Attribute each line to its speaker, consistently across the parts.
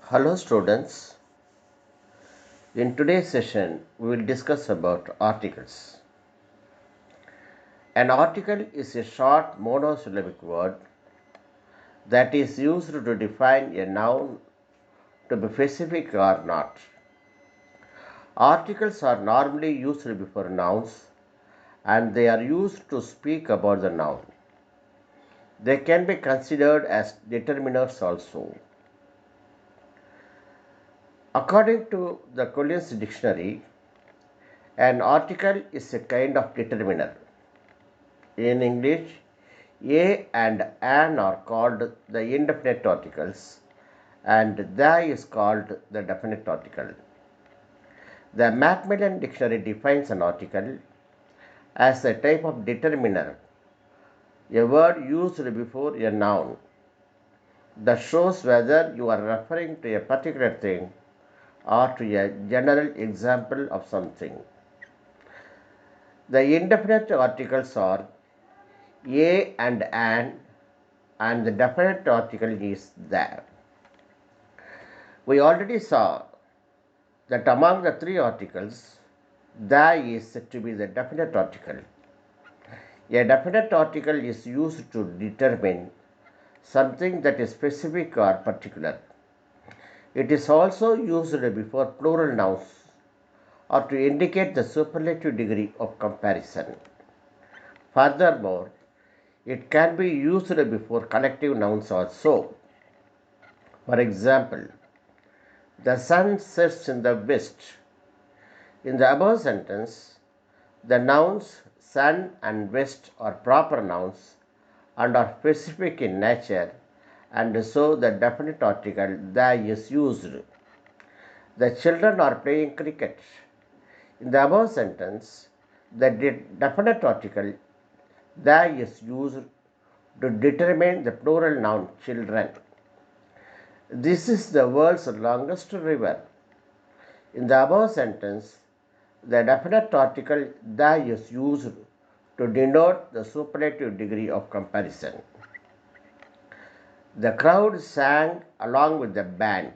Speaker 1: Hello students, in today's session we will discuss about articles. An article is a short monosyllabic word that is used to define a noun to be specific or not. Articles are normally used before nouns and they are used to speak about the noun. They can be considered as determiners also. According to the Collins Dictionary, an article is a kind of determiner. In English, a and an are called the indefinite articles and the is called the definite article. The Macmillan Dictionary defines an article as a type of determiner, a word used before a noun that shows whether you are referring to a particular thing or to a general example of something. The indefinite articles are a and the definite article is the. We already saw that among the three articles, the is said to be the definite article. A definite article is used to determine something that is specific or particular. It is also used before plural nouns or to indicate the superlative degree of comparison. Furthermore, it can be used before collective nouns also. For example, the sun sets in the west. In the above sentence, the nouns sun and west are proper nouns and are specific in nature, and so the definite article the is used. The children are playing cricket. In the above sentence, the definite article the is used to determine the plural noun children. This is the world's longest river. In the above sentence, the definite article the is used to denote the superlative degree of comparison. The crowd sang along with the band.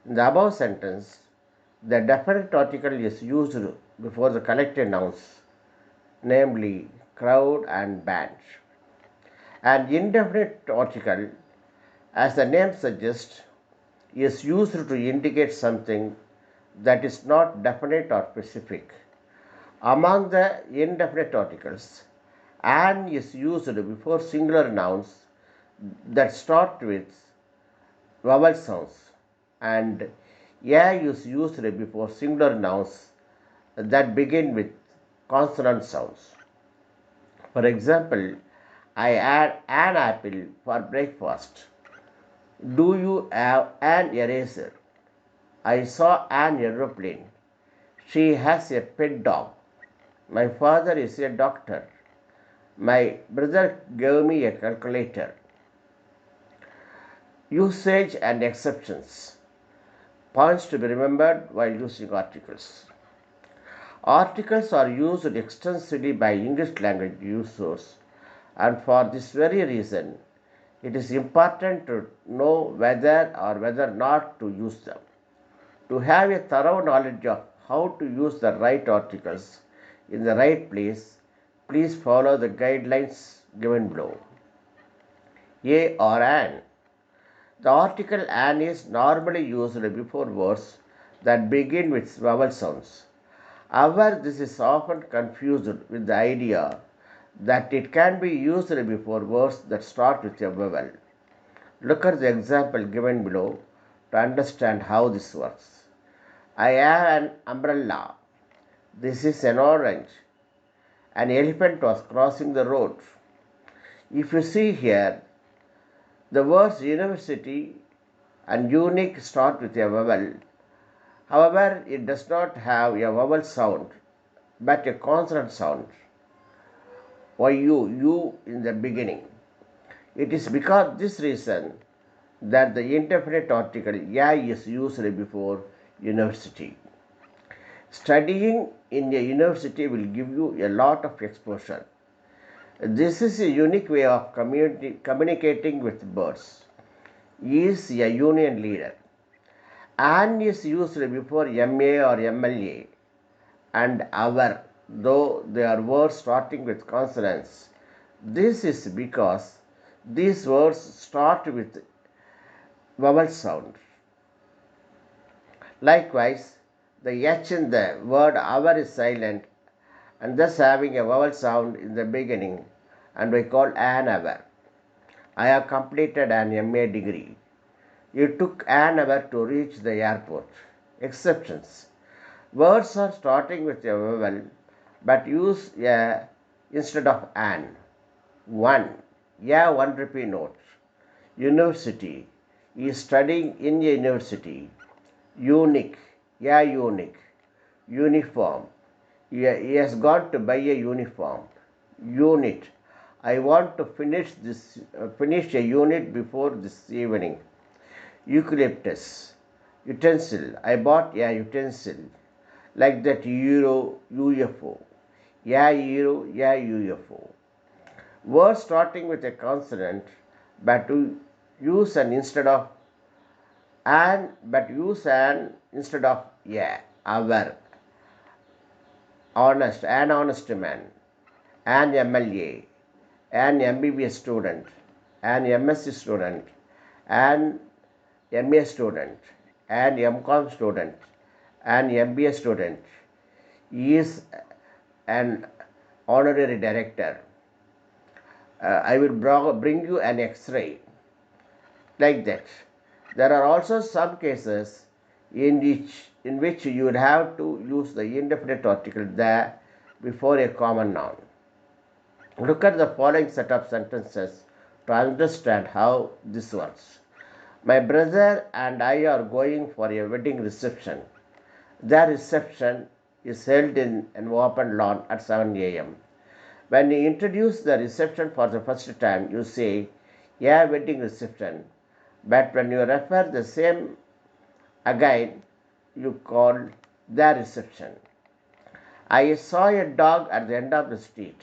Speaker 1: In the above sentence, the definite article is used before the collective nouns, namely crowd and band. An indefinite article, as the name suggests, is used to indicate something that is not definite or specific. Among the indefinite articles, an is used before singular nouns that start with vowel sounds, and a is used before singular nouns that begin with consonant sounds. For example, I had an apple for breakfast. Do you have an eraser? I saw an aeroplane. She has a pet dog. My father is a doctor. My brother gave me a calculator. Usage and exceptions. Points to be remembered while using articles. Articles are used extensively by English language users, and for this very reason, it is important to know whether or whether not to use them. To have a thorough knowledge of how to use the right articles in the right place, please follow the guidelines given below. A or an. The article an is normally used before words that begin with vowel sounds. However, this is often confused with the idea that it can be used before words that start with a vowel. Look at the example given below to understand how this works. I have an umbrella. This is an orange. An elephant was crossing the road. If you see here, the words university and unique start with a vowel. However, it does not have a vowel sound but a consonant sound. U in the beginning. It is because this reason that the indefinite article ya is used before university. Studying in a university will give you a lot of exposure. This is a unique way of communicating with birds. He is a union leader. An is used before MA or MLA and our, though they are words starting with consonants. This is because these words start with vowel sound. Likewise, the H in the word our is silent and thus having a vowel sound in the beginning, and we call an hour. I have completed an MA degree. It took an hour to reach the airport. Exceptions. Words are starting with a vowel but use a instead of an. 1. A 1 rupee note. University. He is studying in a university. Unique. A unique. Uniform. He has gone to buy a uniform. Unit. I want to finish a unit before this evening. Eucalyptus. Utensil. I bought a utensil. Like that euro, UFO. A euro, a UFO. Words starting with a consonant but to use an instead of instead of a. Our. Honest, an honest man. An MLA. An MBBS student. An MSc student. An MA student. An MCOM student. An MBA student. He is an honorary director. I will bring you an X-ray. Like that. There are also some cases in which you would have to use the indefinite article the before a common noun. Look at the following set of sentences to understand how this works. My brother and I are going for a wedding reception. The reception is held in an open lawn at 7 a.m. When you introduce the reception for the first time, you say, a wedding reception. But when you refer the same again, you call the reception. I saw a dog at the end of the street.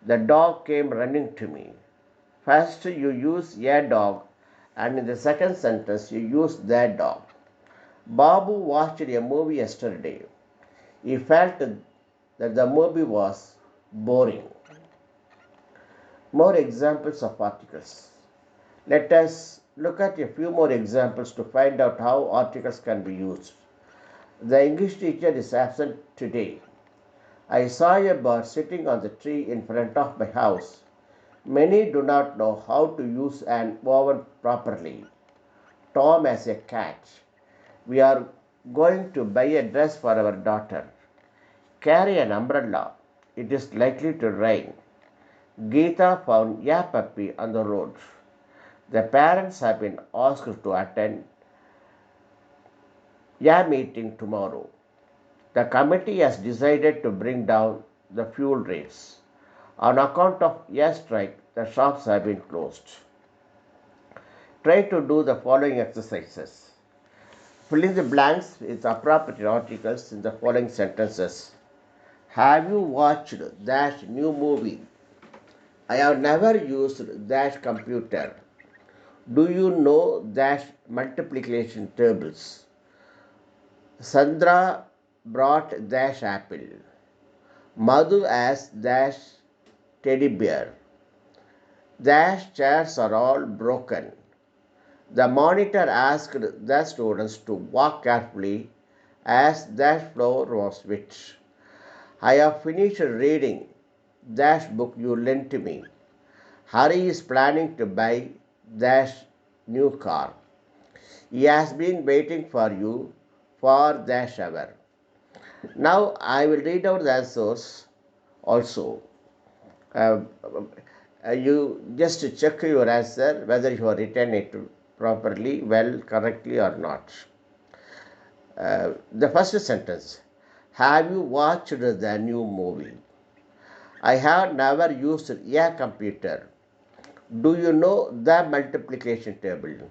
Speaker 1: The dog came running to me. First, you use a dog, and in the second sentence, you use the dog. Babu watched a movie yesterday. He felt that the movie was boring. More examples of articles. Let us look at a few more examples to find out how articles can be used. The English teacher is absent today. I saw a bird sitting on the tree in front of my house. Many do not know how to use an oven properly. Tom has a cat. We are going to buy a dress for our daughter. Carry an umbrella. It is likely to rain. Geeta found a puppy on the road. The parents have been asked to attend a meeting tomorrow. The committee has decided to bring down the fuel rates. On account of a strike, the shops have been closed. Try to do the following exercises. Fill in the blanks with appropriate articles in the following sentences. Have you watched that new movie? I have never used that computer. Do you know that multiplication tables? Sandra brought dash apple. Madhu has dash teddy bear. Dash chairs are all broken. The monitor asked the students to walk carefully as that floor was wet. I have finished reading that book you lent me. Hari is planning to buy that new car. He has been waiting for you for that hour. Now I will read out the answers also. You just check your answer whether you have written it properly, well, correctly or not. The first sentence. Have you watched the new movie? I have never used a computer. Do you know the multiplication table?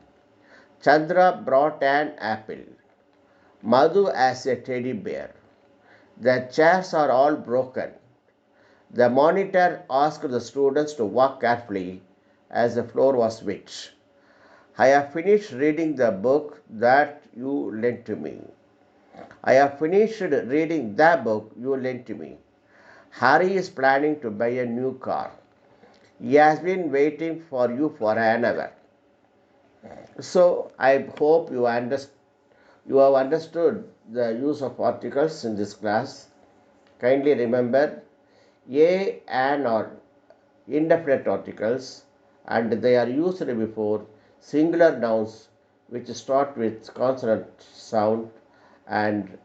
Speaker 1: Chandra brought an apple. Madhu has a teddy bear. The chairs are all broken. The monitor asked the students to walk carefully as the floor was wet. I have finished reading the book that you lent to me. I have finished reading the book you lent to me. Harry is planning to buy a new car. He has been waiting for you for an hour. So I hope you have understood the use of articles in this class. Kindly remember a, an or indefinite articles and they are used before singular nouns which start with consonant sound, and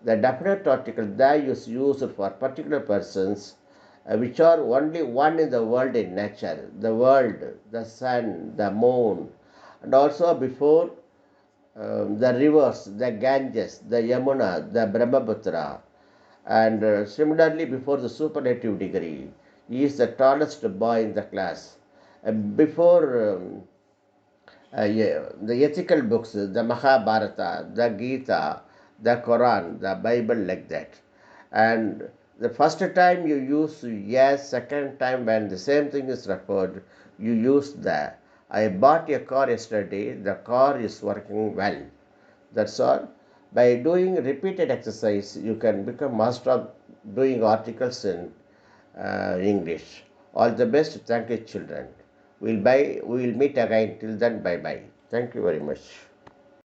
Speaker 1: the definite article the is used for particular persons which are only one in the world in nature, the world, the sun, the moon, and also before the rivers, the Ganges, the Yamuna, the Brahmaputra, and similarly before the superlative degree. He is the tallest boy in the class. Before yeah, the ethical books, the Mahabharata, the Gita, the Quran, the Bible, like that. And the first time you use yes, second time when the same thing is referred, you use the. I bought a car yesterday, the car is working well. That's all. By doing repeated exercise, you can become master of doing articles in English. All the best. Thank you, children. We will meet again. Till then, bye bye. Thank you very much.